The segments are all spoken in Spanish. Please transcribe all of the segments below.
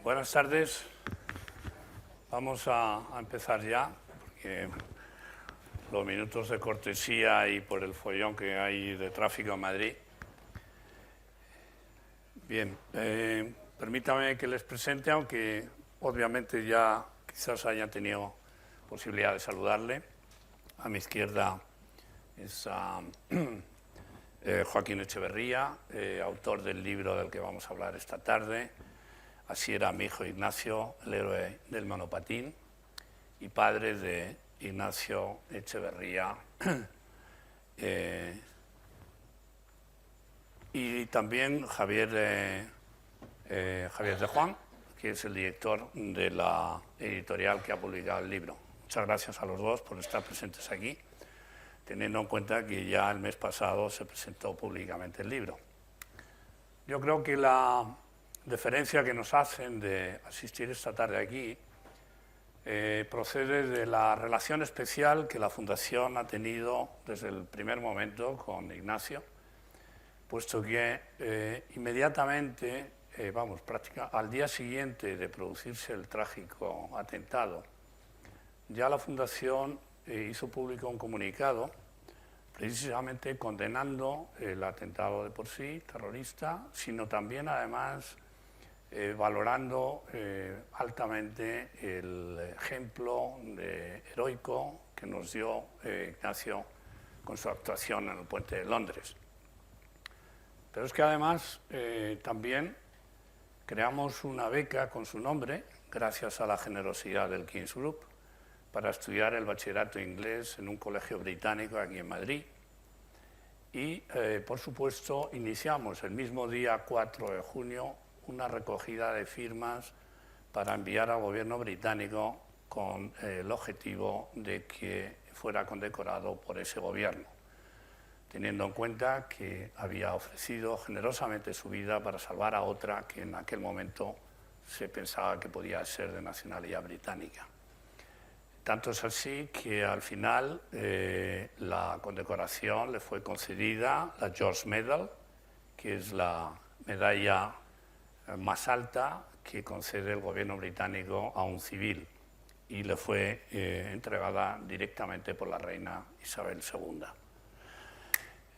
Buenas tardes. Vamos a empezar ya, porque los minutos de cortesía y por el follón que hay de tráfico en Madrid. Bien, permítame que les presente, aunque obviamente ya quizás hayan tenido posibilidad de saludarle. A mi izquierda es Joaquín Echeverría, autor del libro del que vamos a hablar esta tarde. Así era mi hijo Ignacio, el héroe del monopatín, y padre de Ignacio Echeverría. Y también Javier de Juan, que es el director de la editorial que ha publicado el libro. Muchas gracias a los dos por estar presentes aquí, teniendo en cuenta que ya el mes pasado se presentó públicamente el libro. Yo creo que la deferencia que nos hacen de asistir esta tarde aquí procede de la relación especial que la Fundación ha tenido desde el primer momento con Ignacio, puesto que inmediatamente, al día siguiente de producirse el trágico atentado, ya la Fundación hizo público un comunicado precisamente condenando el atentado de por sí, terrorista, sino también además valorando altamente el ejemplo heroico que nos dio Ignacio con su actuación en el puente de Londres. Pero es que además también creamos una beca con su nombre, gracias a la generosidad del King's Group, para estudiar el bachillerato inglés en un colegio británico aquí en Madrid. Y, por supuesto, iniciamos el mismo día 4 de junio una recogida de firmas para enviar al gobierno británico con el objetivo de que fuera condecorado por ese gobierno, teniendo en cuenta que había ofrecido generosamente su vida para salvar a otra que en aquel momento se pensaba que podía ser de nacionalidad británica. Tanto es así que al final la condecoración le fue concedida, la George Medal, que es la medalla más alta que concede el gobierno británico a un civil, y le fue entregada directamente por la reina Isabel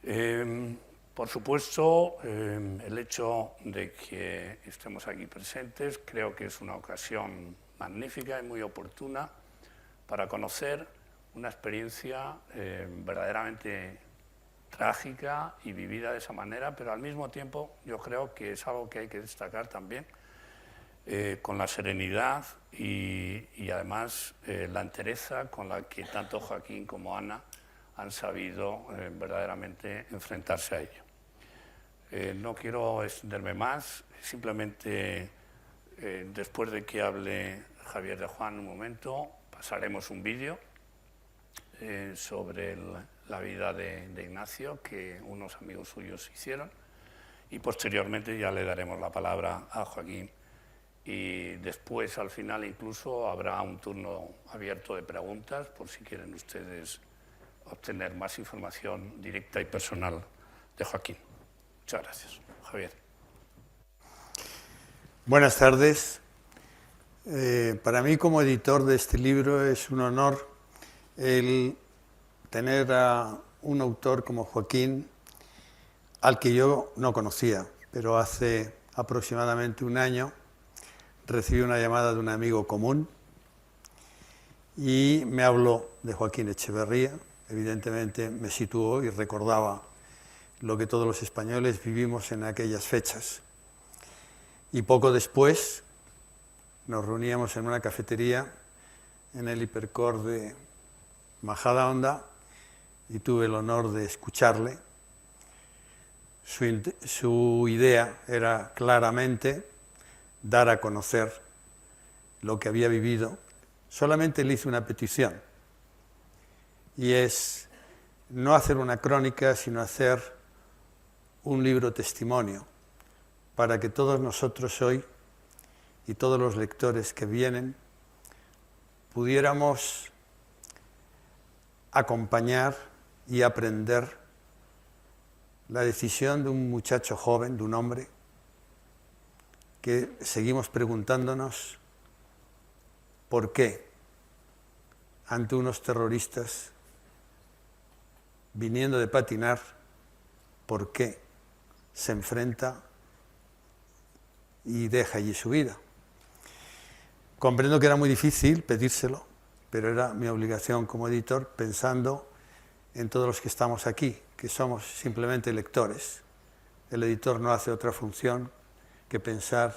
II. Por supuesto, el hecho de que estemos aquí presentes creo que es una ocasión magnífica y muy oportuna para conocer una experiencia verdaderamente trágica y vivida de esa manera, pero al mismo tiempo yo creo que es algo que hay que destacar también con la serenidad y además la entereza con la que tanto Joaquín como Ana han sabido verdaderamente enfrentarse a ello. No quiero extenderme más, simplemente después de que hable Javier de Juan un momento, pasaremos un vídeo sobre la vida de Ignacio que unos amigos suyos hicieron, y posteriormente ya le daremos la palabra a Joaquín, y después al final incluso habrá un turno abierto de preguntas por si quieren ustedes obtener más información directa y personal de Joaquín. Muchas gracias. Javier. Buenas tardes. Para mí, como editor de este libro, es un honor el tener a un autor como Joaquín, al que yo no conocía, pero hace aproximadamente un año recibí una llamada de un amigo común y me habló de Joaquín Echeverría. Evidentemente me situó y recordaba lo que todos los españoles vivimos en aquellas fechas. Y poco después nos reuníamos en una cafetería en el Hipercor de Majadahonda y tuve el honor de escucharle. Su idea era claramente dar a conocer lo que había vivido. Solamente le hice una petición, y es no hacer una crónica, sino hacer un libro testimonio, para que todos nosotros hoy y todos los lectores que vienen pudiéramos acompañar y aprender la decisión de un muchacho joven, de un hombre, que seguimos preguntándonos por qué ante unos terroristas viniendo de patinar, por qué se enfrenta y deja allí su vida. Comprendo que era muy difícil pedírselo, pero era mi obligación como editor, pensando en todos los que estamos aquí, que somos simplemente lectores. El editor no hace otra función que pensar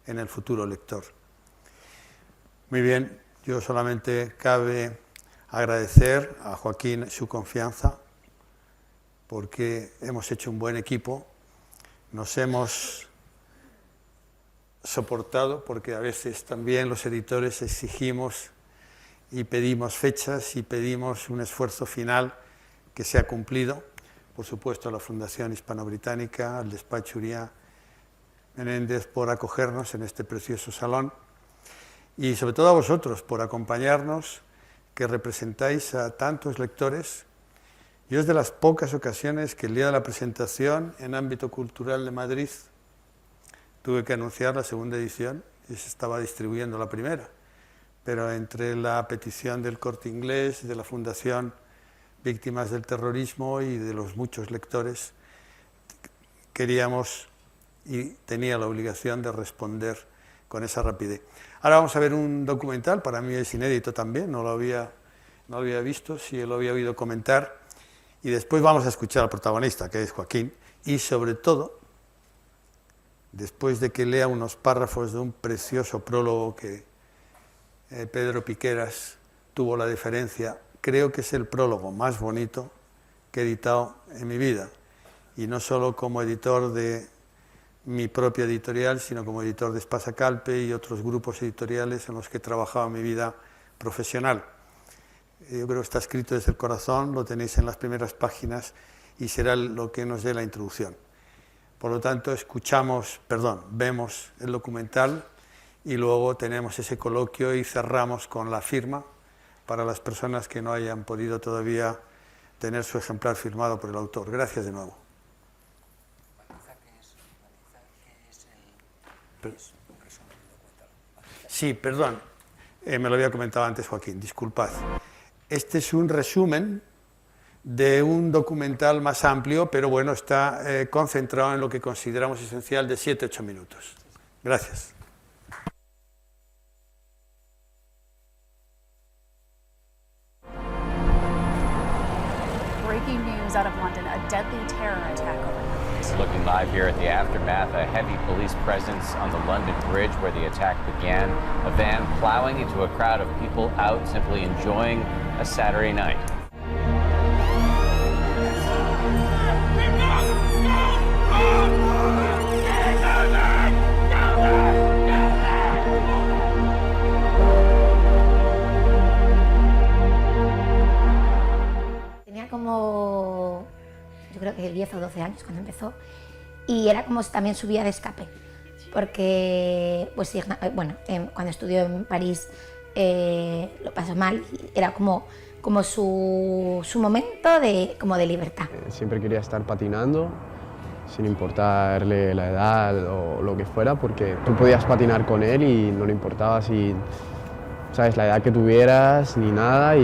en el futuro lector. Muy bien, yo solamente cabe agradecer a Joaquín su confianza, porque hemos hecho un buen equipo, nos hemos soportado, porque a veces también los editores exigimos y pedimos fechas y pedimos un esfuerzo final que se ha cumplido. Por supuesto a la Fundación Hispano-Británica, al despacho Uría Menéndez por acogernos en este precioso salón y sobre todo a vosotros por acompañarnos, que representáis a tantos lectores. Yo es de las pocas ocasiones que el día de la presentación en ámbito cultural de Madrid tuve que anunciar la segunda edición y se estaba distribuyendo la primera, pero entre la petición del Corte Inglés, de la Fundación Víctimas del Terrorismo y de los muchos lectores, queríamos y tenía la obligación de responder con esa rapidez. Ahora vamos a ver un documental, para mí es inédito también, no lo había visto, sí lo había oído comentar, y después vamos a escuchar al protagonista, que es Joaquín, y sobre todo, después de que lea unos párrafos de un precioso prólogo que Pedro Piqueras tuvo la deferencia, creo que es el prólogo más bonito que he editado en mi vida, y no solo como editor de mi propia editorial, sino como editor de Espasa Calpe y otros grupos editoriales en los que he trabajado en mi vida profesional. Yo creo que está escrito desde el corazón, lo tenéis en las primeras páginas y será lo que nos dé la introducción. Por lo tanto, vemos el documental y luego tenemos ese coloquio y cerramos con la firma para las personas que no hayan podido todavía tener su ejemplar firmado por el autor. Gracias de nuevo. Sí, perdón, me lo había comentado antes Joaquín, disculpad. Este es un resumen de un documental más amplio, pero bueno, está concentrado en lo que consideramos esencial de 7-8 minutos. Gracias. Breaking news out of London, a deadly terror attack overnight. Looking live here at the aftermath, a heavy police presence on the London Bridge where the attack began. A van plowing into a crowd of people out simply enjoying a Saturday night. Tenía como, yo creo que 10 o 12 años cuando empezó, y era como también su vía de escape, porque pues, bueno, cuando estudió en París lo pasó mal, y era como su momento de libertad. Siempre quería estar patinando, sin importarle la edad o lo que fuera, porque tú podías patinar con él y no le importaba si, sabes, la edad que tuvieras ni nada.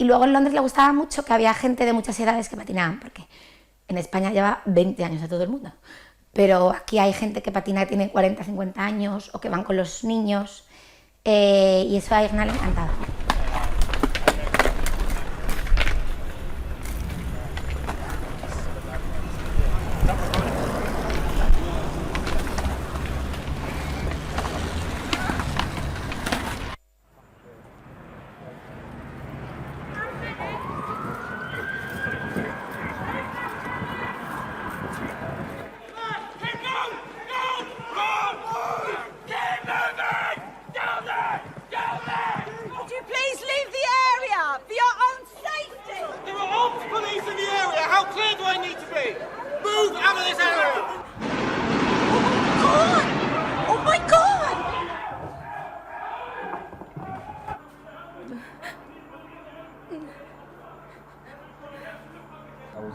Y luego en Londres le gustaba mucho que había gente de muchas edades que patinaban, porque en España lleva 20 años a todo el mundo, pero aquí hay gente que patina que tiene 40, 50 años o que van con los niños, y eso a Irna le encantaba.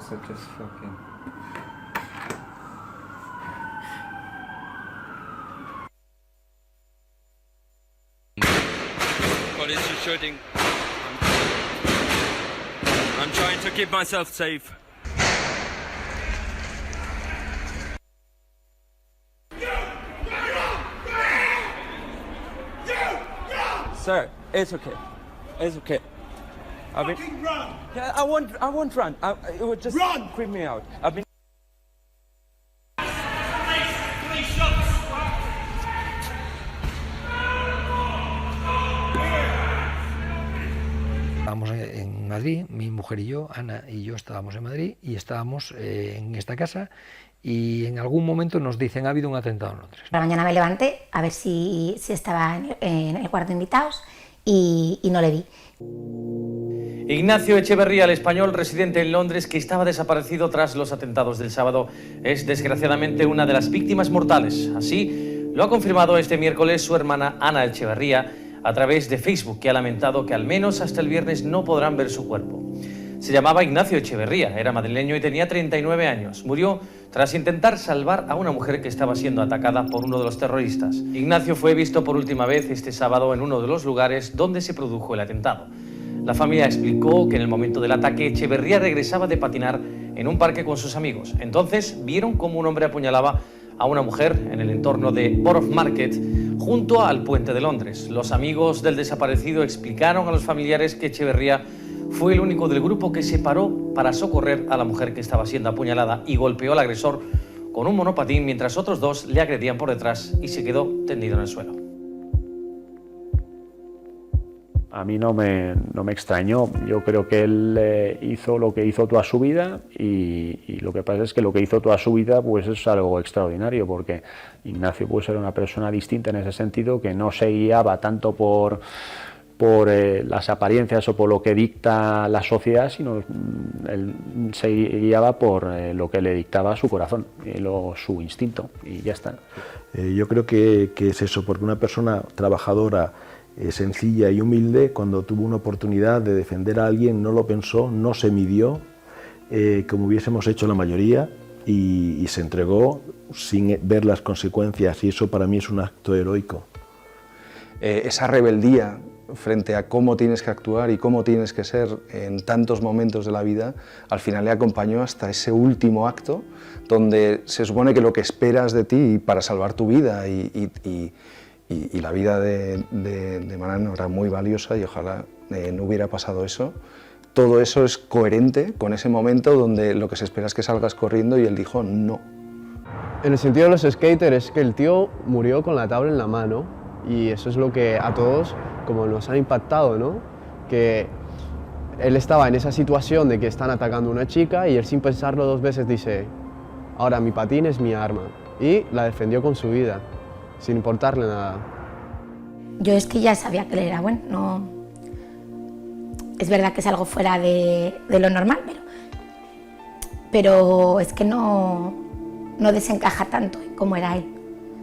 such a shocking. Police are shooting. I'm trying to keep myself safe. Sir, it's okay. It's okay. Run! Yeah, I won't run. It would just creep me out. I've been. Police shots! Estábamos en Madrid, mi mujer y yo, Ana y yo estábamos en Madrid y estábamos en esta casa y en algún momento nos dicen ha habido un atentado en Londres. Por la mañana me levanté a ver si estaba en el cuarto de invitados y no le vi. Ignacio Echeverría, el español residente en Londres que estaba desaparecido tras los atentados del sábado, es desgraciadamente una de las víctimas mortales. Así lo ha confirmado este miércoles su hermana Ana Echeverría a través de Facebook, que ha lamentado que al menos hasta el viernes no podrán ver su cuerpo. Se llamaba Ignacio Echeverría, era madrileño y tenía 39 años. Murió tras intentar salvar a una mujer que estaba siendo atacada por uno de los terroristas. Ignacio fue visto por última vez este sábado en uno de los lugares donde se produjo el atentado. La familia explicó que en el momento del ataque Echeverría regresaba de patinar en un parque con sus amigos. Entonces vieron cómo un hombre apuñalaba a una mujer en el entorno de Borough Market junto al puente de Londres. Los amigos del desaparecido explicaron a los familiares que Echeverría fue el único del grupo que se paró para socorrer a la mujer que estaba siendo apuñalada y golpeó al agresor con un monopatín mientras otros dos le agredían por detrás y se quedó tendido en el suelo. A mí no me extrañó. Yo creo que él hizo lo que hizo toda su vida y lo que pasa es que lo que hizo toda su vida pues es algo extraordinario, porque Ignacio pues era una persona distinta en ese sentido, que no se guiaba tanto por las apariencias o por lo que dicta la sociedad, sino él se guiaba por lo que le dictaba su corazón, su instinto, y ya está. Yo creo que es eso, porque una persona trabajadora, sencilla y humilde, cuando tuvo una oportunidad de defender a alguien no lo pensó, no se midió, como hubiésemos hecho la mayoría, y se entregó sin ver las consecuencias, y eso para mí es un acto heroico. Esa rebeldía frente a cómo tienes que actuar y cómo tienes que ser en tantos momentos de la vida, al final le acompañó hasta ese último acto, donde se supone que lo que esperas de ti para salvar tu vida y la vida de Manano era muy valiosa y ojalá no hubiera pasado eso. Todo eso es coherente con ese momento donde lo que se espera es que salgas corriendo y él dijo no. En el sentido de los skaters es que el tío murió con la tabla en la mano y eso es lo que a todos como nos ha impactado, ¿no? Que él estaba en esa situación de que están atacando a una chica y él sin pensarlo dos veces dice ahora mi patín es mi arma y la defendió con su vida, sin importarle nada. Yo es que ya sabía que él era bueno, no... Es verdad que es algo fuera de lo normal, pero es que no desencaja tanto como era él.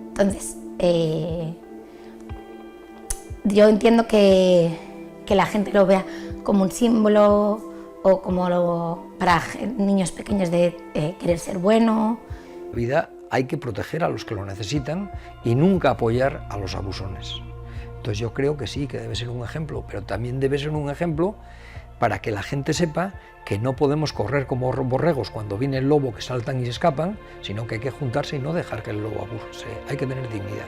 Entonces, yo entiendo que la gente lo vea como un símbolo o como para niños pequeños de querer ser bueno. La vida hay que proteger a los que lo necesitan y nunca apoyar a los abusones. Entonces yo creo que sí, que debe ser un ejemplo, pero también debe ser un ejemplo para que la gente sepa que no podemos correr como borregos cuando viene el lobo, que saltan y se escapan, sino que hay que juntarse y no dejar que el lobo abuse. Hay que tener dignidad.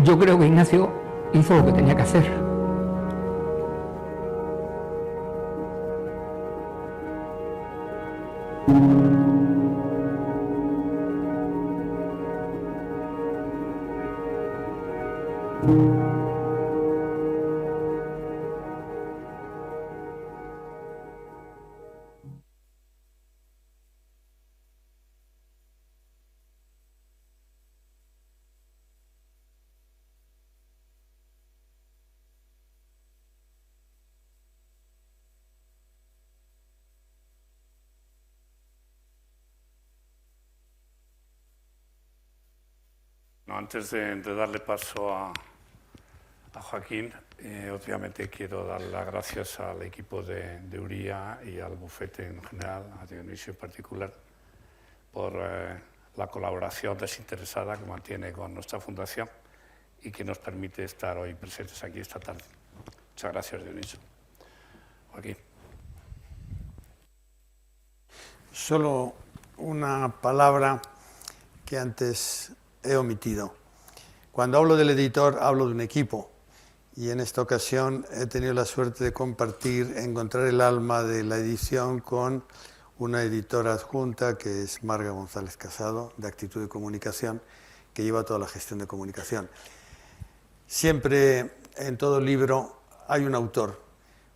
Yo creo que Ignacio hizo lo que tenía que hacer. Antes de darle paso a Joaquín, obviamente quiero dar las gracias al equipo de Uría y al bufete en general, a Dionisio en particular, por la colaboración desinteresada que mantiene con nuestra fundación y que nos permite estar hoy presentes aquí esta tarde. Muchas gracias, Dionisio. Joaquín. Solo una palabra que antes he omitido. Cuando hablo del editor, hablo de un equipo, y en esta ocasión he tenido la suerte de compartir, encontrar el alma de la edición con una editora adjunta, que es Marga González Casado, de Actitud de Comunicación, que lleva toda la gestión de comunicación. Siempre en todo libro hay un autor,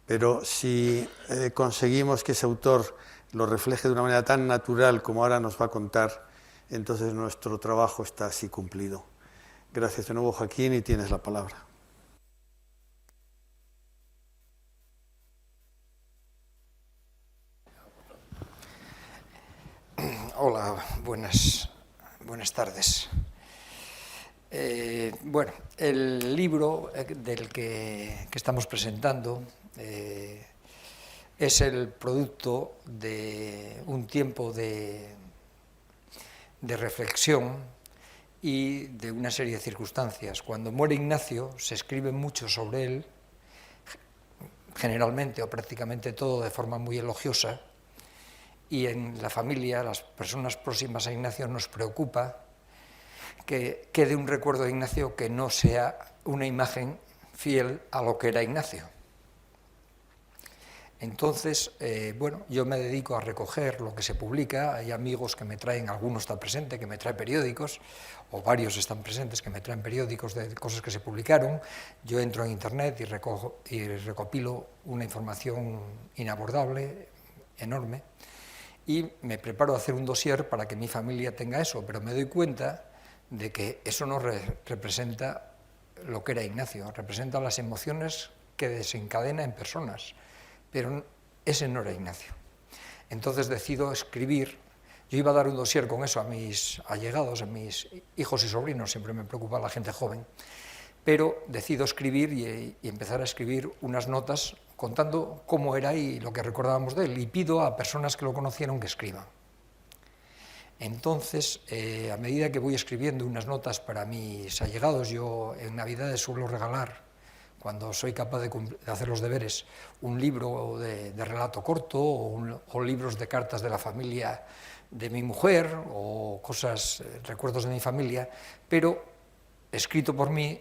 pero si conseguimos que ese autor lo refleje de una manera tan natural como ahora nos va a contar, entonces nuestro trabajo está así cumplido. Gracias de nuevo, Joaquín, y tienes la palabra. Hola, buenas tardes. Bueno, el libro del que estamos presentando es el producto de un tiempo de reflexión y de una serie de circunstancias. Cuando muere Ignacio se escribe mucho sobre él, generalmente o prácticamente todo de forma muy elogiosa, y en la familia, las personas próximas a Ignacio, nos preocupa que quede un recuerdo de Ignacio que no sea una imagen fiel a lo que era Ignacio. Entonces, bueno, yo me dedico a recoger lo que se publica. Hay amigos que me traen, alguno está presente, que me trae periódicos, o varios están presentes que me traen periódicos de cosas que se publicaron. Yo entro en internet y recopilo una información inabordable, enorme, y me preparo a hacer un dossier para que mi familia tenga eso, pero me doy cuenta de que eso no representa lo que era Ignacio, representa las emociones que desencadena en personas, pero ese no era Ignacio. Entonces decido escribir. Yo iba a dar un dossier con eso a mis allegados, a mis hijos y sobrinos, siempre me preocupa la gente joven, pero decido escribir y empezar a escribir unas notas contando cómo era y lo que recordábamos de él, y pido a personas que lo conocieron que escriban. Entonces, a medida que voy escribiendo unas notas para mis allegados, yo en Navidades suelo regalar, cuando soy capaz de hacer los deberes, un libro de relato corto o libros de cartas de la familia de mi mujer o cosas, recuerdos de mi familia, pero escrito por mí,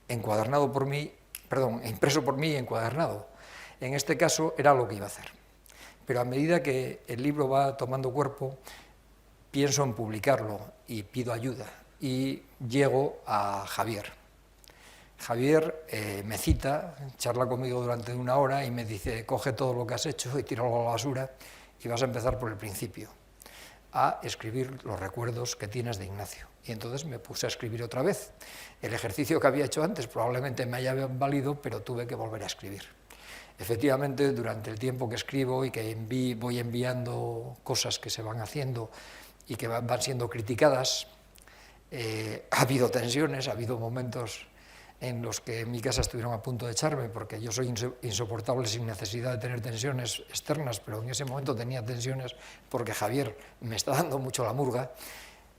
encuadernado por mí, perdón, impreso por mí y encuadernado. En este caso era lo que iba a hacer. Pero a medida que el libro va tomando cuerpo, pienso en publicarlo y pido ayuda. Y llego a Javier. Javier me cita, charla conmigo durante una hora y me dice: coge todo lo que has hecho y tíralo a la basura y vas a empezar por el principio, a escribir los recuerdos que tienes de Ignacio. Y entonces me puse a escribir otra vez. El ejercicio que había hecho antes probablemente me haya valido, pero tuve que volver a escribir. Efectivamente, durante el tiempo que escribo y que voy enviando cosas que se van haciendo y que van siendo criticadas, ha habido tensiones, ha habido momentos en los que en mi casa estuvieron a punto de echarme, porque yo soy insoportable sin necesidad de tener tensiones externas, pero en ese momento tenía tensiones porque Javier me está dando mucho la murga,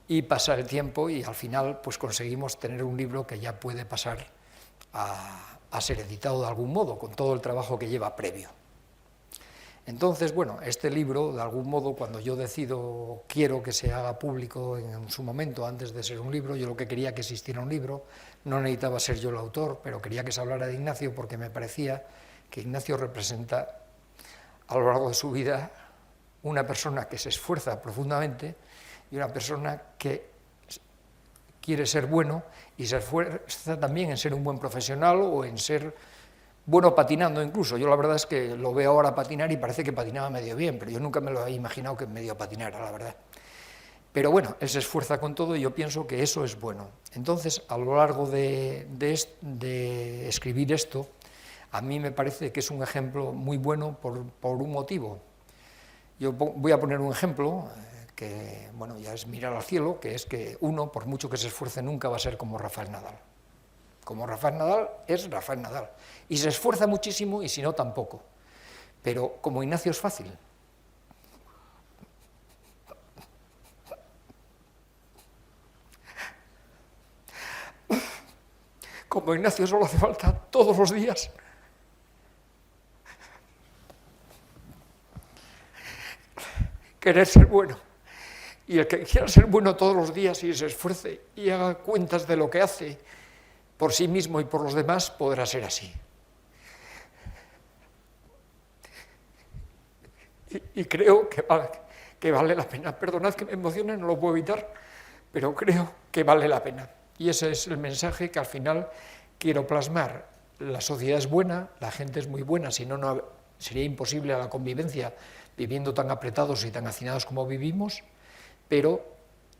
y pasa el tiempo y al final pues conseguimos tener un libro que ya puede pasar a a ser editado de algún modo, con todo el trabajo que lleva previo. Entonces, bueno, este libro, de algún modo, cuando yo decido, quiero que se haga público en su momento, antes de ser un libro, yo lo que quería que existiera un libro, no necesitaba ser yo el autor, pero quería que se hablara de Ignacio porque me parecía que Ignacio representa a lo largo de su vida una persona que se esfuerza profundamente y una persona que quiere ser bueno y se esfuerza también en ser un buen profesional o en ser bueno patinando incluso. Yo la verdad es que lo veo ahora patinar y parece que patinaba medio bien, pero yo nunca me lo había imaginado que medio patinara, la verdad. Pero bueno, él se esfuerza con todo y yo pienso que eso es bueno. Entonces, a lo largo de escribir esto, a mí me parece que es un ejemplo muy bueno por un motivo. Yo voy a poner un ejemplo que, bueno, ya es mirar al cielo, que es que uno, por mucho que se esfuerce, nunca va a ser como Rafael Nadal. Como Rafael Nadal es Rafael Nadal. Y se esfuerza muchísimo y si no, tampoco. Pero como Ignacio es fácil. Como Ignacio solo hace falta todos los días querer ser bueno. Y el que quiera ser bueno todos los días y se esfuerce y haga cuentas de lo que hace por sí mismo y por los demás, podrá ser así. Y creo que vale la pena. Perdonad que me emocione, no lo puedo evitar, pero creo que vale la pena. Y ese es el mensaje que al final quiero plasmar. La sociedad es buena, la gente es muy buena, si no, no sería imposible la convivencia viviendo tan apretados y tan hacinados como vivimos, pero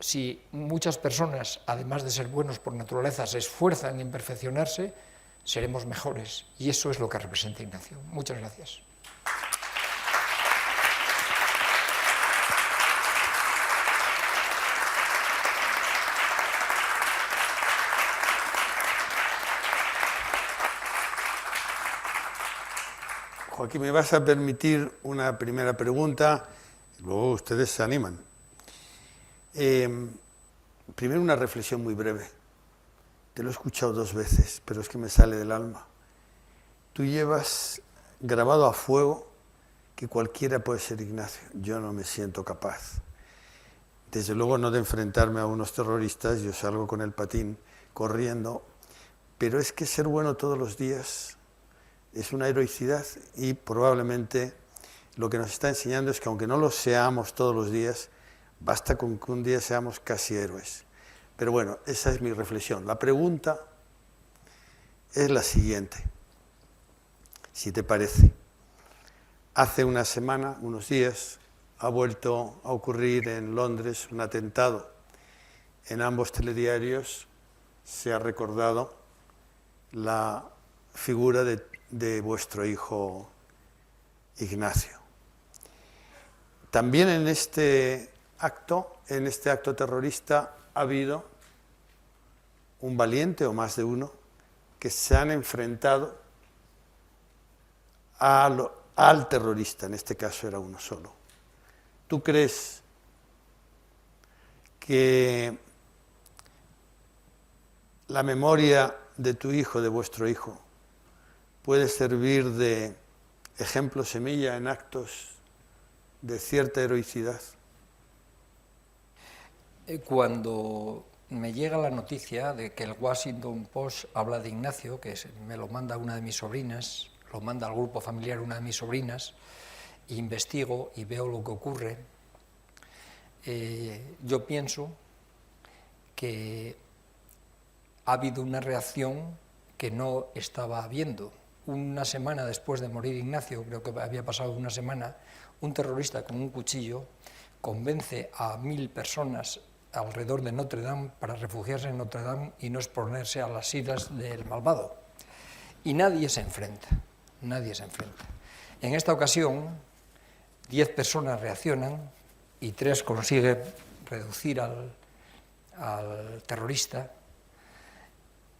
si muchas personas, además de ser buenos por naturaleza, se esfuerzan en perfeccionarse, seremos mejores. Y eso es lo que representa Ignacio. Muchas gracias. Joaquín, me vas a permitir una primera pregunta, luego ustedes se animan. Primero una reflexión muy breve. Te lo he escuchado 2 veces, pero es que me sale del alma. Tú llevas grabado a fuego que cualquiera puede ser Ignacio. Yo no me siento capaz. Desde luego no de enfrentarme a unos terroristas, yo salgo con el patín corriendo, pero es que ser bueno todos los días es una heroicidad y probablemente lo que nos está enseñando es que aunque no lo seamos todos los días, basta con que un día seamos casi héroes. Pero bueno, esa es mi reflexión. La pregunta es la siguiente, si te parece. Hace una semana, unos días, ha vuelto a ocurrir en Londres un atentado. En ambos telediarios se ha recordado la figura de vuestro hijo Ignacio. También en este acto terrorista ha habido un valiente o más de uno que se han enfrentado al terrorista, en este caso era uno solo. ¿Tú crees que la memoria de tu hijo, de vuestro hijo, puede servir de ejemplo semilla en actos de cierta heroicidad? Cuando me llega la noticia de que el Washington Post habla de Ignacio, que me lo manda una de mis sobrinas, lo manda al grupo familiar una de mis sobrinas, investigo y veo lo que ocurre, yo pienso que ha habido una reacción que no estaba habiendo. Una semana después de morir Ignacio, creo que había pasado una semana, un terrorista con un cuchillo convence a 1000 personas alrededor de Notre Dame para refugiarse en Notre Dame y no exponerse a las iras del malvado. Y nadie se enfrenta, nadie se enfrenta. En esta ocasión, 10 personas reaccionan y 3 consiguen reducir al terrorista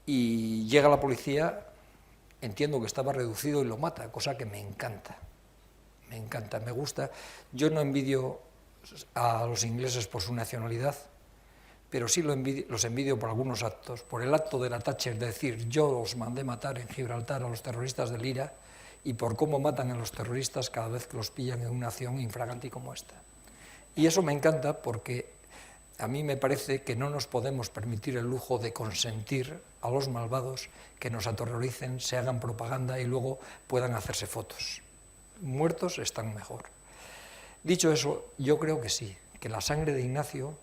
y llega la policía, entiendo que estaba reducido y lo mata, cosa que me encanta, me gusta. Yo no envidio a los ingleses por su nacionalidad, pero sí los envidio por algunos actos, por el acto de la Thatcher de decir yo os mandé matar en Gibraltar a los terroristas del IRA y por cómo matan a los terroristas cada vez que los pillan en una acción infraganti como esta. Y eso me encanta porque a mí me parece que no nos podemos permitir el lujo de consentir a los malvados que nos aterroricen, se hagan propaganda y luego puedan hacerse fotos. Muertos están mejor. Dicho eso, yo creo que sí, que la sangre de Ignacio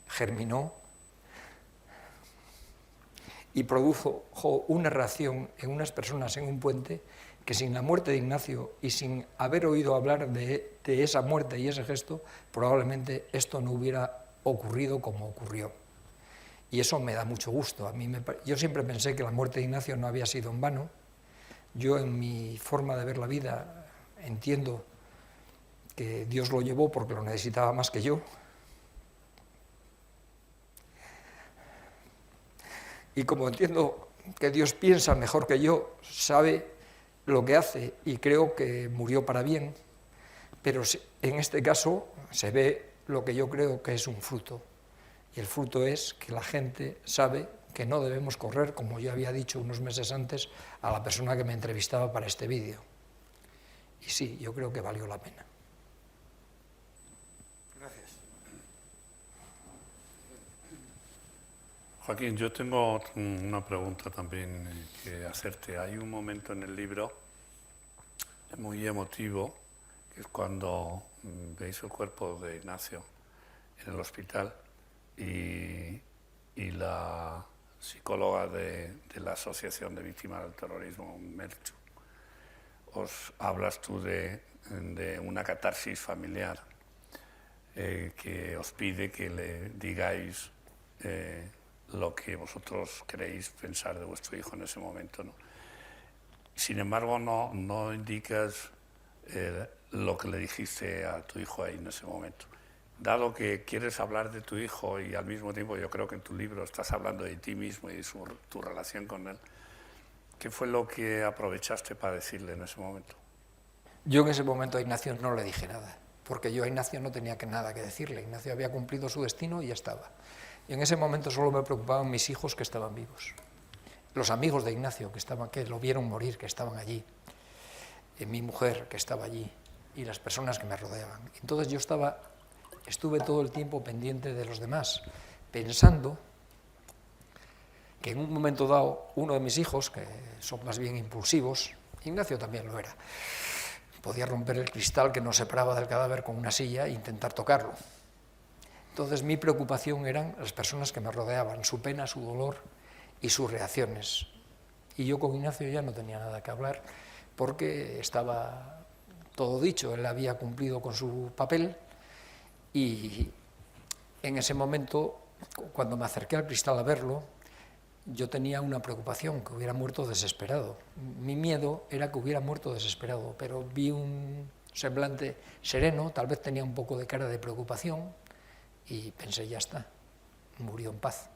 germinó y produjo una reacción en unas personas en un puente que sin la muerte de Ignacio y sin haber oído hablar de esa muerte y ese gesto, probablemente esto no hubiera ocurrido como ocurrió. Y eso me da mucho gusto. Yo siempre pensé que la muerte de Ignacio no había sido en vano. Yo en mi forma de ver la vida entiendo que Dios lo llevó porque lo necesitaba más que yo. Y como entiendo que Dios piensa mejor que yo, sabe lo que hace y creo que murió para bien, pero en este caso se ve lo que yo creo que es un fruto. Y el fruto es que la gente sabe que no debemos correr, como yo había dicho unos meses antes a la persona que me entrevistaba para este vídeo. Y sí, yo creo que valió la pena. Gracias. Joaquín, yo tengo una pregunta también que hacerte. Hay un momento en el libro muy emotivo, que es cuando veis el cuerpo de Ignacio en el hospital y la psicóloga de la Asociación de Víctimas del Terrorismo, Merchu, os hablas tú de una catarsis familiar que os pide que le digáis lo que vosotros queréis pensar de vuestro hijo en ese momento, ¿no? Sin embargo, no indicas lo que le dijiste a tu hijo ahí en ese momento. Dado que quieres hablar de tu hijo y al mismo tiempo yo creo que en tu libro estás hablando de ti mismo y de tu relación con él, ¿qué fue lo que aprovechaste para decirle en ese momento? Yo en ese momento a Ignacio no le dije nada, porque yo a Ignacio no tenía nada que decirle. Ignacio había cumplido su destino y ya estaba. Y en ese momento solo me preocupaban mis hijos que estaban vivos. Los amigos de Ignacio que lo vieron morir, que estaban allí. Mi mujer que estaba allí y las personas que me rodeaban. Entonces yo estuve todo el tiempo pendiente de los demás, pensando que en un momento dado uno de mis hijos, que son más bien impulsivos, Ignacio también lo era, podía romper el cristal que nos separaba del cadáver con una silla e intentar tocarlo. Entonces mi preocupación eran las personas que me rodeaban, su pena, su dolor y sus reacciones. Y yo con Ignacio ya no tenía nada que hablar porque estaba todo dicho, él había cumplido con su papel y en ese momento, cuando me acerqué al cristal a verlo, yo tenía una preocupación, que hubiera muerto desesperado. Mi miedo era que hubiera muerto desesperado, pero vi un semblante sereno, tal vez tenía un poco de cara de preocupación y pensé, ya está, murió en paz.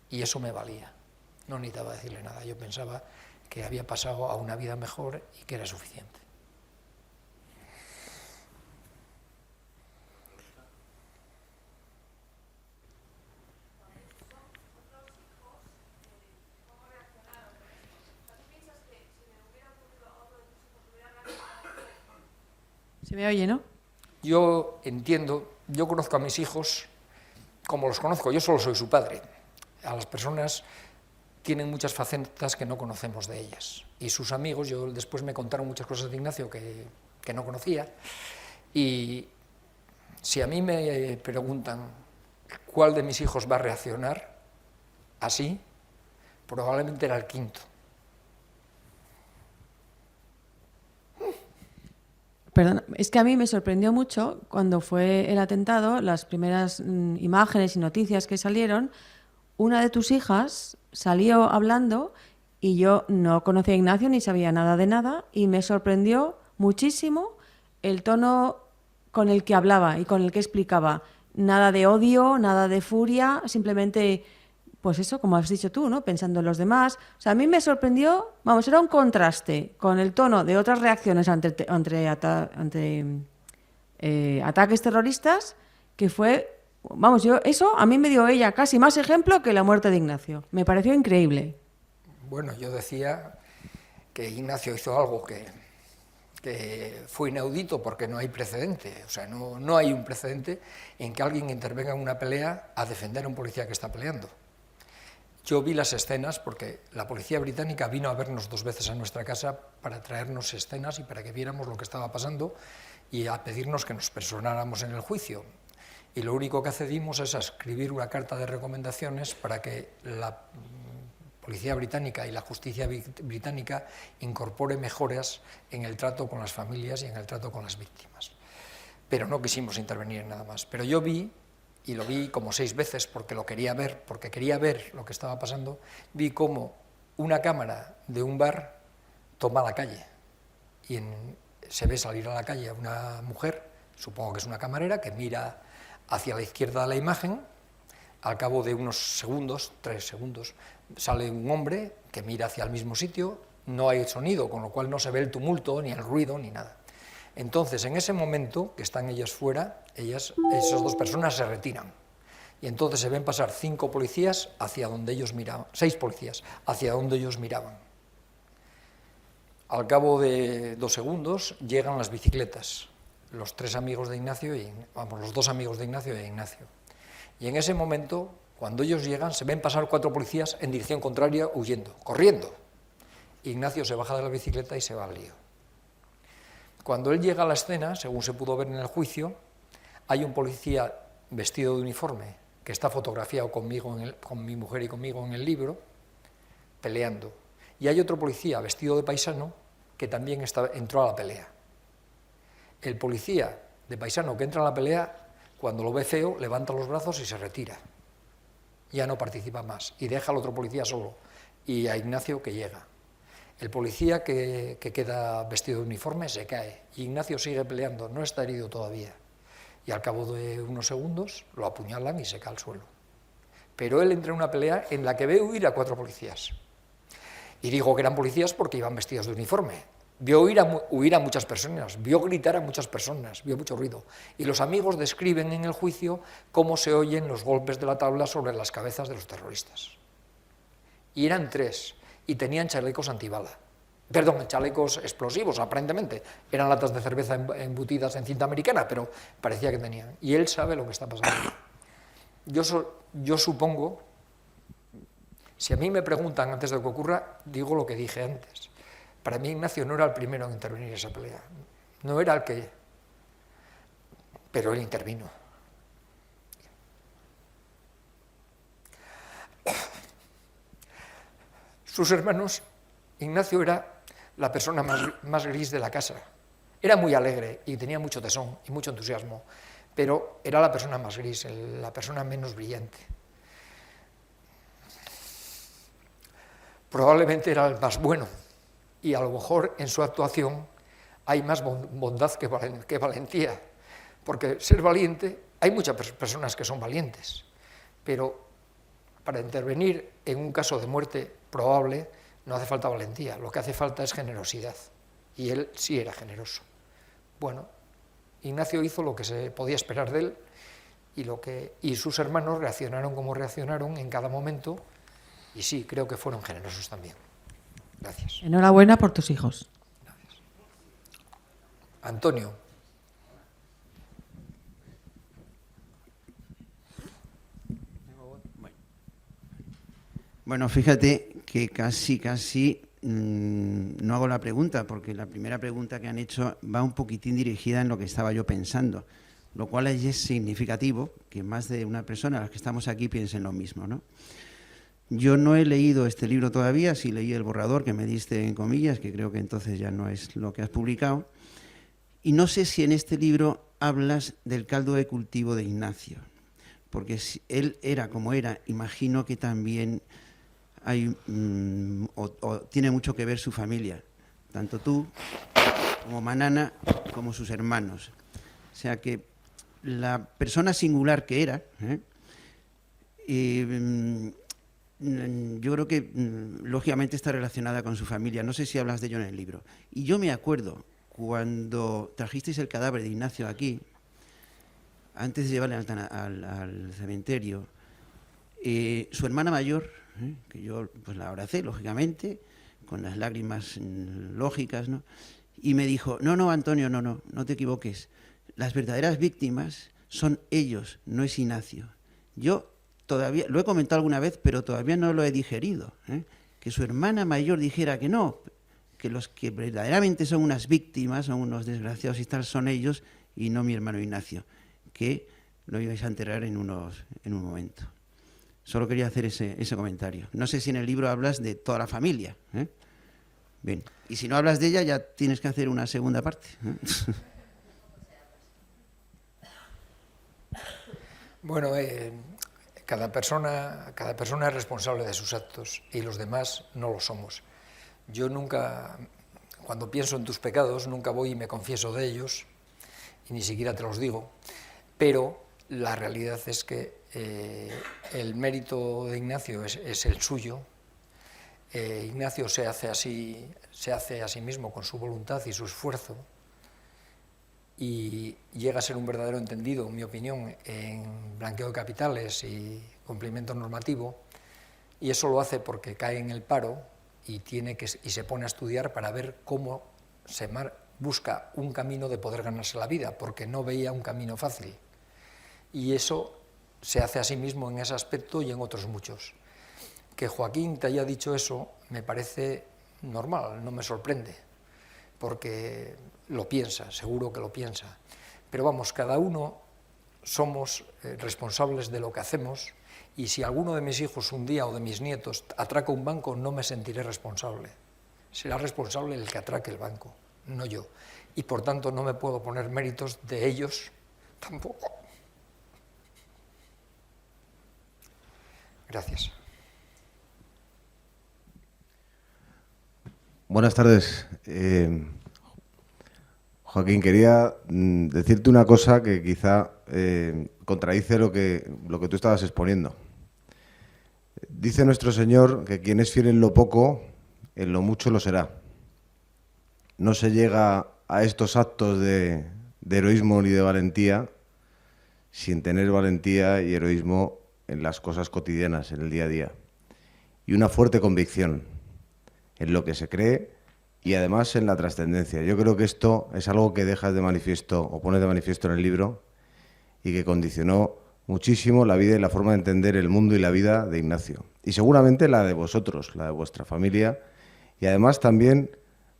Y eso me valía, no necesitaba decirle nada, yo pensaba que había pasado a una vida mejor y que era suficiente. Se me oye, ¿no? Yo entiendo, yo conozco a mis hijos como los conozco, yo solo soy su padre. A las personas tienen muchas facetas que no conocemos de ellas. Y sus amigos, después me contaron muchas cosas de Ignacio que no conocía. Y si a mí me preguntan cuál de mis hijos va a reaccionar así, probablemente era el quinto. Perdón, es que a mí me sorprendió mucho cuando fue el atentado, las primeras imágenes y noticias que salieron, una de tus hijas salió hablando y yo no conocía a Ignacio ni sabía nada de nada y me sorprendió muchísimo el tono con el que hablaba y con el que explicaba. Nada de odio, nada de furia, simplemente, pues eso, como has dicho tú, ¿no? Pensando en los demás. O sea, a mí me sorprendió, vamos, era un contraste con el tono de otras reacciones ante ataques terroristas que fue Vamos, eso a mí me dio ella casi más ejemplo que la muerte de Ignacio. Me pareció increíble. Bueno, yo decía que Ignacio hizo algo que fue inaudito porque no hay precedente, o sea, no hay un precedente en que alguien intervenga en una pelea a defender a un policía que está peleando. Yo vi las escenas porque la policía británica vino a vernos 2 veces a nuestra casa para traernos escenas y para que viéramos lo que estaba pasando y a pedirnos que nos personáramos en el juicio. Y lo único que accedimos es a escribir una carta de recomendaciones para que la policía británica y la justicia británica incorpore mejoras en el trato con las familias y en el trato con las víctimas. Pero no quisimos intervenir en nada más. Pero yo vi, y lo vi como 6 veces porque lo quería ver, porque quería ver lo que estaba pasando, vi cómo una cámara de un bar toma la calle y se ve salir a la calle a una mujer, supongo que es una camarera, que mira hacia la izquierda de la imagen. Al cabo de unos segundos, 3 segundos, sale un hombre que mira hacia el mismo sitio, no hay sonido, con lo cual no se ve el tumulto, ni el ruido, ni nada. Entonces, en ese momento que están ellas fuera, esas 2 personas se retiran. Y entonces se ven pasar 5 policías hacia donde ellos miraban, 6 policías hacia donde ellos miraban. Al cabo de 2 segundos llegan las bicicletas, los 3 amigos de Ignacio, los 2 amigos de Ignacio e Ignacio. Y en ese momento, cuando ellos llegan, se ven pasar 4 policías en dirección contraria, huyendo, corriendo. Ignacio se baja de la bicicleta y se va al lío. Cuando él llega a la escena, según se pudo ver en el juicio, hay un policía vestido de uniforme, que está fotografiado conmigo, con mi mujer y conmigo en el libro, peleando. Y hay otro policía vestido de paisano, que también entró a la pelea. El policía de paisano que entra a la pelea, cuando lo ve feo, levanta los brazos y se retira. Ya no participa más y deja al otro policía solo y a Ignacio que llega. El policía que queda vestido de uniforme se cae y Ignacio sigue peleando, no está herido todavía. Y al cabo de unos segundos lo apuñalan y se cae al suelo. Pero él entra en una pelea en la que ve huir a 4 policías. Y digo que eran policías porque iban vestidos de uniforme. Vio huir a muchas personas, vio gritar a muchas personas, vio mucho ruido. Y los amigos describen en el juicio cómo se oyen los golpes de la tabla sobre las cabezas de los terroristas. Y eran 3, y tenían chalecos antibala. Perdón, chalecos explosivos, aparentemente. Eran latas de cerveza embutidas en cinta americana, pero parecía que tenían. Y él sabe lo que está pasando. Yo supongo, si a mí me preguntan antes de que ocurra, digo lo que dije antes. Para mí Ignacio no era el primero en intervenir en esa pelea, no era el que... pero él intervino. Sus hermanos, Ignacio era la persona más gris de la casa. Era muy alegre y tenía mucho tesón y mucho entusiasmo, pero era la persona más gris, la persona menos brillante. Probablemente era el más bueno. Y a lo mejor en su actuación hay más bondad que valentía, porque ser valiente, hay muchas personas que son valientes, pero para intervenir en un caso de muerte probable no hace falta valentía, lo que hace falta es generosidad, y él sí era generoso. Bueno, Ignacio hizo lo que se podía esperar de él, y sus hermanos reaccionaron como reaccionaron en cada momento, y sí, creo que fueron generosos también. Gracias. Enhorabuena por tus hijos. Gracias. Antonio. Bueno, fíjate que casi no hago la pregunta, porque la primera pregunta que han hecho va un poquitín dirigida en lo que estaba yo pensando, lo cual es significativo que más de una persona, las que estamos aquí, piensen lo mismo, ¿no? Yo no he leído este libro todavía, sí leí el borrador que me diste en comillas, que creo que entonces ya no es lo que has publicado, y no sé si en este libro hablas del caldo de cultivo de Ignacio, porque si él era como era, imagino que también hay tiene mucho que ver su familia, tanto tú como Manana como sus hermanos. O sea que la persona singular que era, yo creo que lógicamente está relacionada con su familia. No sé si hablas de ello en el libro. Y yo me acuerdo, cuando trajisteis el cadáver de Ignacio aquí, antes de llevarle al cementerio, su hermana mayor, que yo pues la abracé, lógicamente, con las lágrimas lógicas, ¿no? Y me dijo, no, Antonio, no te equivoques. Las verdaderas víctimas son ellos, no es Ignacio. Yo todavía, lo he comentado alguna vez, pero todavía no lo he digerido, que su hermana mayor dijera que no, que los que verdaderamente son unas víctimas, son unos desgraciados y tal, son ellos y no mi hermano Ignacio, que lo ibais a enterrar en un momento. Solo quería hacer ese comentario. No sé si en el libro hablas de toda la familia. Bien, y si no hablas de ella, ya tienes que hacer una segunda parte. Bueno, cada persona es responsable de sus actos y los demás no lo somos. Yo nunca, cuando pienso en tus pecados, nunca voy y me confieso de ellos, y ni siquiera te los digo, pero la realidad es que el mérito de Ignacio es el suyo. Ignacio se hace a sí mismo con su voluntad y su esfuerzo, y llega a ser un verdadero entendido, en mi opinión, en blanqueo de capitales y cumplimiento normativo, y eso lo hace porque cae en el paro y se pone a estudiar para ver cómo busca un camino de poder ganarse la vida, porque no veía un camino fácil. Y eso se hace a sí mismo en ese aspecto y en otros muchos. Que Joaquín te haya dicho eso me parece normal, no me sorprende, porque lo piensa, seguro que lo piensa. Pero vamos, cada uno somos responsables de lo que hacemos, y si alguno de mis hijos un día o de mis nietos atraca un banco, no me sentiré responsable. Será responsable el que atraque el banco, no yo. Y por tanto no me puedo poner méritos de ellos tampoco. Gracias. Buenas tardes. Joaquín, quería decirte una cosa que quizá contradice lo que tú estabas exponiendo. Dice nuestro Señor que quien es fiel en lo poco, en lo mucho lo será. No se llega a estos actos de heroísmo ni de valentía sin tener valentía y heroísmo en las cosas cotidianas, en el día a día. Y una fuerte convicción en lo que se cree y además en la trascendencia. Yo creo que esto es algo que dejas de manifiesto o pones de manifiesto en el libro y que condicionó muchísimo la vida y la forma de entender el mundo y la vida de Ignacio. Y seguramente la de vosotros, la de vuestra familia, y además también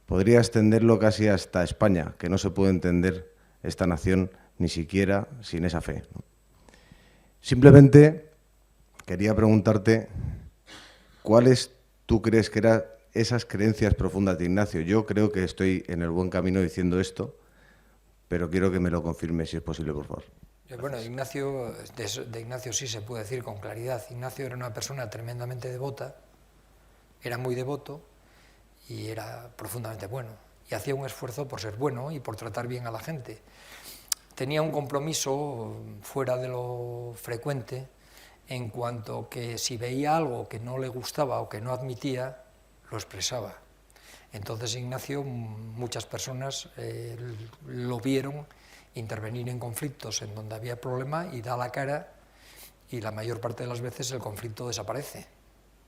podría extenderlo casi hasta España, que no se puede entender esta nación ni siquiera sin esa fe, ¿no? Simplemente quería preguntarte cuáles tú crees que eran esas creencias profundas de Ignacio. Yo creo que estoy en el buen camino diciendo esto, pero quiero que me lo confirme si es posible, por favor. Bueno, de Ignacio sí se puede decir con claridad. Ignacio era una persona tremendamente devota, era muy devoto y era profundamente bueno. Y hacía un esfuerzo por ser bueno y por tratar bien a la gente. Tenía un compromiso fuera de lo frecuente en cuanto que si veía algo que no le gustaba o que no admitía, lo expresaba. Entonces Ignacio, muchas personas lo vieron intervenir en conflictos en donde había problema y da la cara, y la mayor parte de las veces el conflicto desaparece,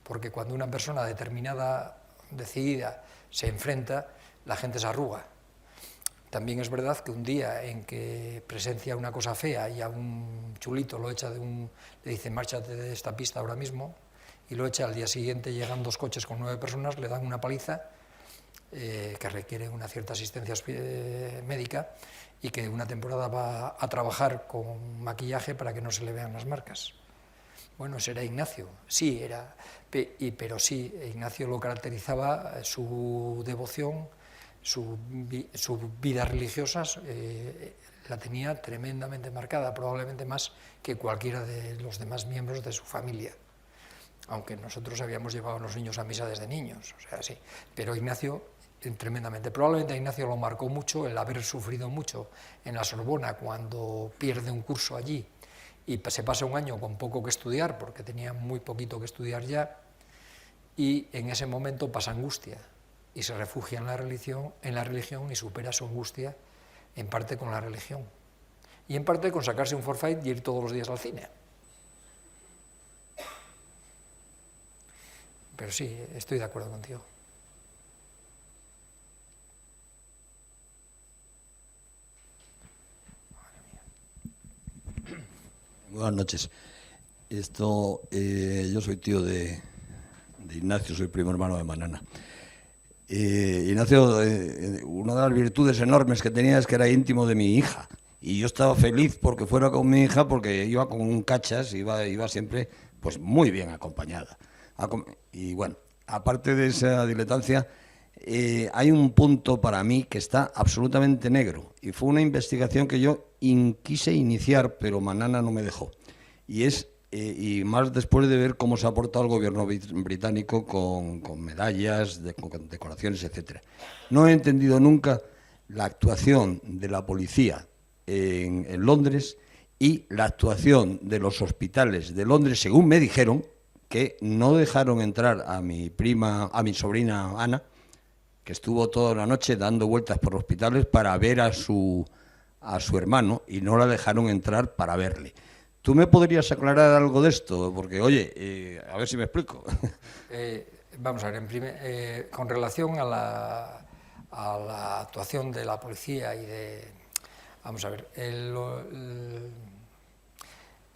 porque cuando una persona determinada, decidida, se enfrenta, la gente se arruga. También es verdad que un día en que presencia una cosa fea y a un chulito lo echa le dice márchate de esta pista ahora mismo, y lo echa, al día siguiente llegan 2 coches con 9 personas, le dan una paliza que requiere una cierta asistencia médica, y que una temporada va a trabajar con maquillaje para que no se le vean las marcas. Bueno, ese era Ignacio, sí era, pero sí, Ignacio lo caracterizaba su devoción, su vida religiosa, la tenía tremendamente marcada, probablemente más que cualquiera de los demás miembros de su familia, aunque nosotros habíamos llevado a los niños a misa desde niños, o sea, sí, pero Ignacio tremendamente. Probablemente a Ignacio lo marcó mucho el haber sufrido mucho en la Sorbona cuando pierde un curso allí y se pasa un año con poco que estudiar, porque tenía muy poquito que estudiar ya, y en ese momento pasa angustia y se refugia en la religión y supera su angustia en parte con la religión. y en parte con sacarse un forfait y ir todos los días al cine. Pero sí, estoy de acuerdo contigo. Buenas noches. Yo soy tío de Ignacio, soy primo hermano de Manana. Ignacio, una de las virtudes enormes que tenía es que era íntimo de mi hija. Y yo estaba feliz porque fuera con mi hija, porque iba con un cachas, iba siempre pues muy bien acompañada. Y bueno, aparte de esa dilatancia, hay un punto para mí que está absolutamente negro. Y fue una investigación que yo quise iniciar, pero Manana no me dejó. Y más después de ver cómo se ha portado el gobierno británico con medallas, con decoraciones, etc. No he entendido nunca la actuación de la policía en Londres y la actuación de los hospitales de Londres, según me dijeron, que no dejaron entrar a mi sobrina Ana, que estuvo toda la noche dando vueltas por hospitales para ver a su hermano, y no la dejaron entrar para verle. ¿Tú me podrías aclarar algo de esto? Porque, oye, a ver si me explico. Vamos a ver, con relación a la actuación de la policía y de... Vamos a ver,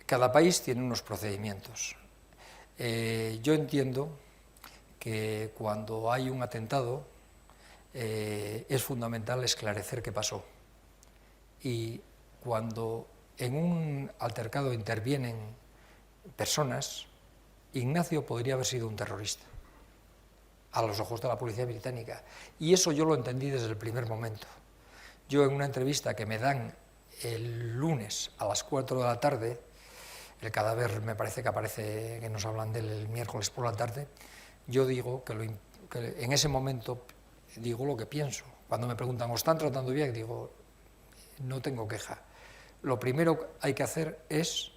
cada país tiene unos procedimientos. Yo entiendo que cuando hay un atentado es fundamental esclarecer qué pasó. Y cuando en un altercado intervienen personas, Ignacio podría haber sido un terrorista a los ojos de la policía británica. Y eso yo lo entendí desde el primer momento. Yo en una entrevista que me dan el lunes a las 4 de la tarde, el cadáver me parece que aparece, que nos hablan del el miércoles por la tarde, yo digo que en ese momento digo lo que pienso. Cuando me preguntan, ¿os están tratando bien? Digo, no tengo queja. Lo primero que hay que hacer es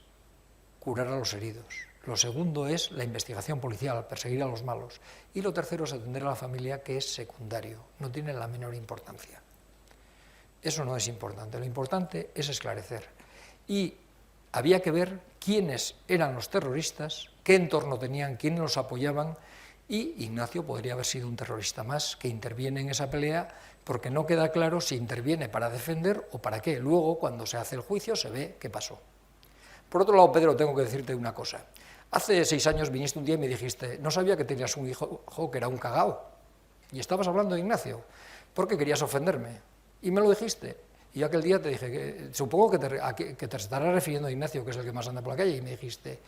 curar a los heridos. Lo segundo es la investigación policial, perseguir a los malos. Y lo tercero es atender a la familia, que es secundario, no tiene la menor importancia. Eso no es importante, lo importante es esclarecer. Y había que ver quiénes eran los terroristas, qué entorno tenían, quiénes los apoyaban, y Ignacio podría haber sido un terrorista más que interviene en esa pelea, porque no queda claro si interviene para defender o para qué. Luego, cuando se hace el juicio, se ve qué pasó. Por otro lado, Pedro, tengo que decirte una cosa. Hace 6 años viniste un día y me dijiste, no sabía que tenías un hijo que era un cagao, y estabas hablando de Ignacio, porque querías ofenderme, y me lo dijiste. Y aquel día te dije, supongo que te estarás refiriendo a Ignacio, que es el que más anda por la calle, y me dijiste,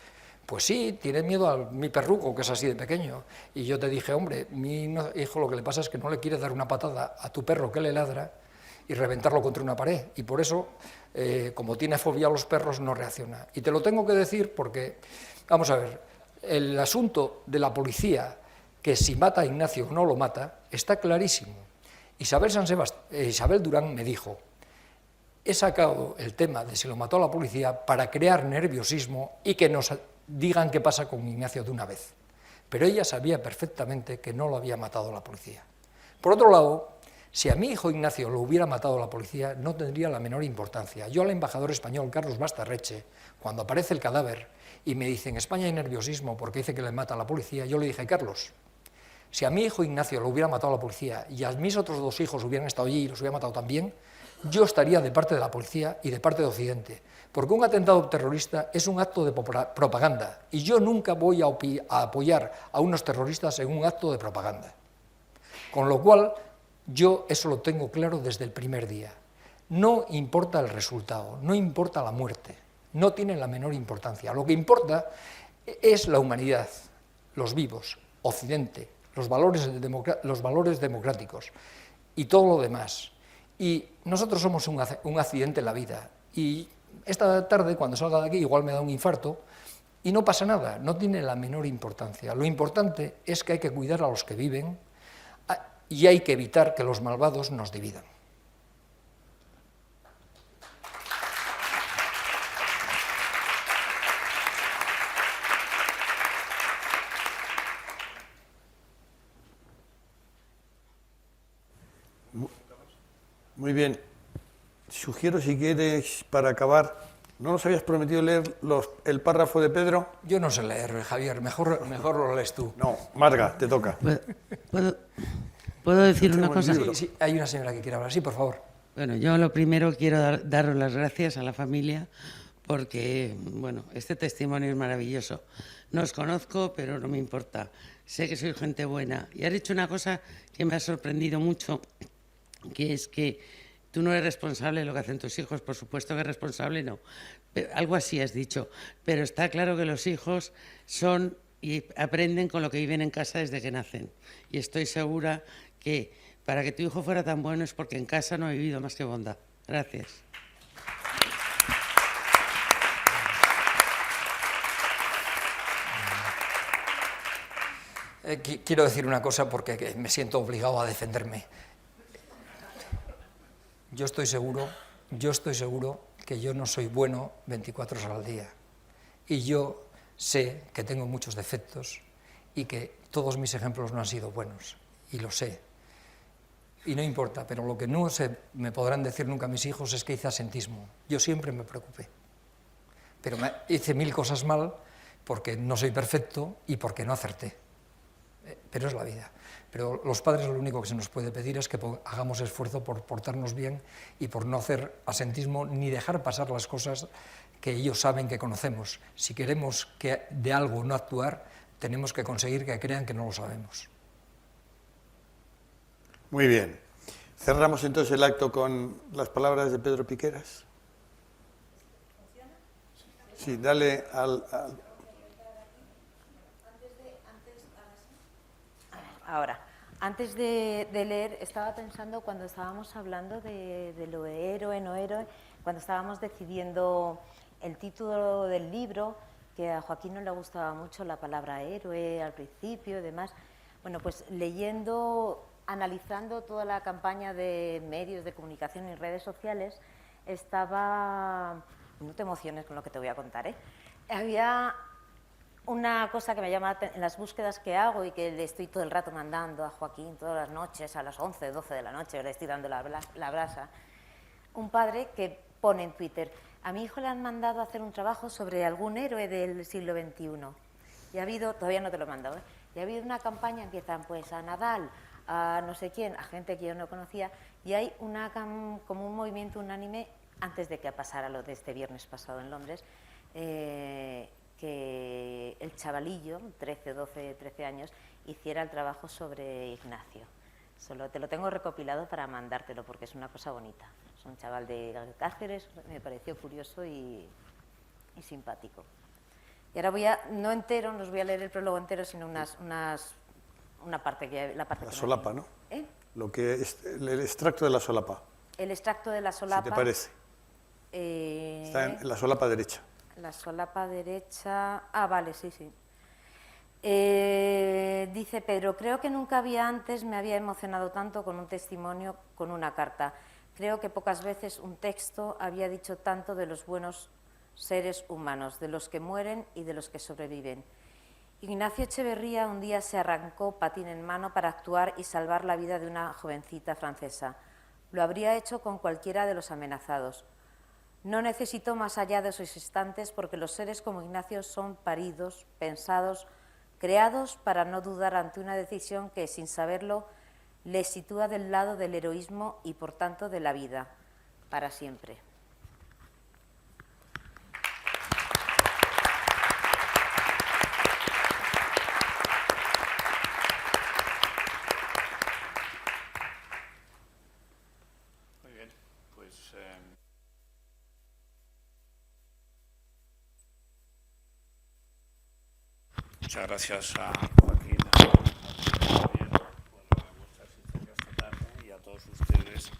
pues sí, tiene miedo a mi perruco, que es así de pequeño. Y yo te dije, hombre, mi hijo lo que le pasa es que no le quiere dar una patada a tu perro que le ladra y reventarlo contra una pared. Y por eso, como tiene fobia a los perros, no reacciona. Y te lo tengo que decir porque, vamos a ver, el asunto de la policía, que si mata a Ignacio o no lo mata, está clarísimo. Isabel Durán me dijo, he sacado el tema de si lo mató a la policía para crear nerviosismo y que nos digan qué pasa con Ignacio de una vez. Pero ella sabía perfectamente que no lo había matado la policía. Por otro lado, si a mi hijo Ignacio lo hubiera matado la policía, no tendría la menor importancia. Yo al embajador español, Carlos Bastarreche, cuando aparece el cadáver y me dice, en España hay nerviosismo porque dice que le mata a la policía, yo le dije, Carlos, si a mi hijo Ignacio lo hubiera matado la policía y a mis otros 2 hijos hubieran estado allí y los hubiera matado también, yo estaría de parte de la policía y de parte de Occidente, porque un atentado terrorista es un acto de propaganda y yo nunca voy a apoyar a unos terroristas en un acto de propaganda. Con lo cual, yo eso lo tengo claro desde el primer día. No importa el resultado, no importa la muerte, no tiene la menor importancia. Lo que importa es la humanidad, los vivos, Occidente, los valores democráticos y todo lo demás. Y nosotros somos un accidente en la vida. Y esta tarde, cuando salga de aquí, igual me da un infarto y no pasa nada, no tiene la menor importancia. Lo importante es que hay que cuidar a los que viven y hay que evitar que los malvados nos dividan. Muy bien. sugiero, si quieres, para acabar, ¿no nos habías prometido leer el párrafo de Pedro? Yo no sé leer, Javier, mejor lo lees tú. No, Marga, te toca. ¿Puedo decir una cosa? Sí, hay una señora que quiere hablar. Sí, por favor. Bueno, yo lo primero quiero daros las gracias a la familia porque, bueno, este testimonio es maravilloso. No os conozco, pero no me importa. Sé que sois gente buena. Y has dicho una cosa que me ha sorprendido mucho, que es que tú no eres responsable de lo que hacen tus hijos. Por supuesto que responsable no. Pero algo así has dicho. Pero está claro que los hijos son y aprenden con lo que viven en casa desde que nacen. Y estoy segura que para que tu hijo fuera tan bueno es porque en casa no ha vivido más que bondad. Gracias. Quiero decir una cosa porque me siento obligado a defenderme. Yo estoy seguro que yo no soy bueno 24 horas al día. Y yo sé que tengo muchos defectos y que todos mis ejemplos no han sido buenos. Y lo sé. Y no importa, pero lo que no me podrán decir nunca mis hijos es que hice asentismo. Yo siempre me preocupé. Pero hice 1000 cosas mal porque no soy perfecto y porque no acerté. Pero es la vida. Pero los padres lo único que se nos puede pedir es que hagamos esfuerzo por portarnos bien y por no hacer asentismo ni dejar pasar las cosas que ellos saben que conocemos. Si queremos que de algo no actuar, tenemos que conseguir que crean que no lo sabemos. Muy bien. Cerramos entonces el acto con las palabras de Pedro Piqueras. Sí, dale al... Ahora, antes de leer, estaba pensando cuando estábamos hablando de lo de héroe, no héroe, cuando estábamos decidiendo el título del libro, que a Joaquín no le gustaba mucho la palabra héroe al principio y demás. Bueno, pues leyendo, analizando toda la campaña de medios de comunicación y redes sociales, estaba... No te emociones con lo que te voy a contar, ¿eh? Había una cosa que me llama en las búsquedas que hago y que le estoy todo el rato mandando a Joaquín todas las noches, a las 11, 12 de la noche, le estoy dando la brasa. Un padre que pone en Twitter: a mi hijo le han mandado a hacer un trabajo sobre algún héroe del siglo XXI. Y ha habido, todavía no te lo he mandado, ¿eh? Y ha habido una campaña, empiezan pues a Nadal, a no sé quién, a gente que yo no conocía, y hay como un movimiento unánime, antes de que pasara lo de este viernes pasado en Londres, que el chavalillo, 13, 12, 13 años, hiciera el trabajo sobre Ignacio. Solo te lo tengo recopilado para mandártelo porque es una cosa bonita. Es un chaval de Cáceres, me pareció curioso y simpático. Y ahora no entero, no os voy a leer el prólogo entero, sino una parte que... La solapa, ¿no? ¿Eh? Lo que es el extracto de la solapa. El extracto de la solapa... Si te parece. Está en la solapa derecha. La solapa derecha... Ah, vale, sí, sí. Dice Pedro: creo que nunca antes me había emocionado tanto con un testimonio, con una carta. Creo que pocas veces un texto había dicho tanto de los buenos seres humanos, de los que mueren y de los que sobreviven. Ignacio Echeverría un día se arrancó patín en mano para actuar y salvar la vida de una jovencita francesa. Lo habría hecho con cualquiera de los amenazados. No necesitó más allá de esos instantes porque los seres como Ignacio son paridos, pensados, creados para no dudar ante una decisión que, sin saberlo, les sitúa del lado del heroísmo y, por tanto, de la vida, para siempre. Muy bien, pues... Muchas gracias a Joaquín por vuestra asistencia esta tarde y a todos ustedes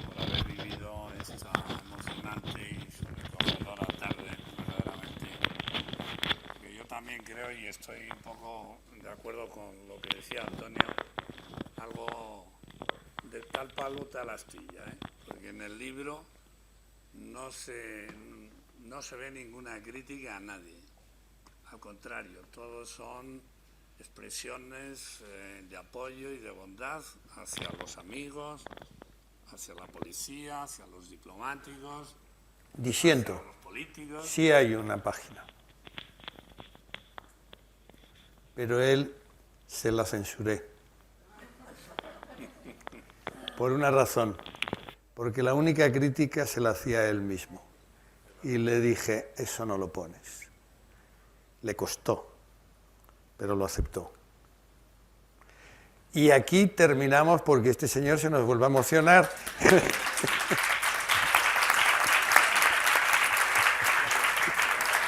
por haber vivido esta emocionante y sobrecogedora tarde, verdaderamente. Que yo también creo, y estoy un poco de acuerdo con lo que decía Antonio, algo de tal palo, tal astilla, ¿eh? Porque en el libro no se ve ninguna crítica a nadie. Al contrario, todos son expresiones de apoyo y de bondad hacia los amigos, hacia la policía, hacia los diplomáticos, Diciendo, hacia los políticos. sí hay una página. Pero él se la censuré. Por una razón, porque la única crítica se la hacía a él mismo. Y le dije, eso no lo pones. Le costó, pero lo aceptó. Y aquí terminamos porque este señor se nos vuelve a emocionar.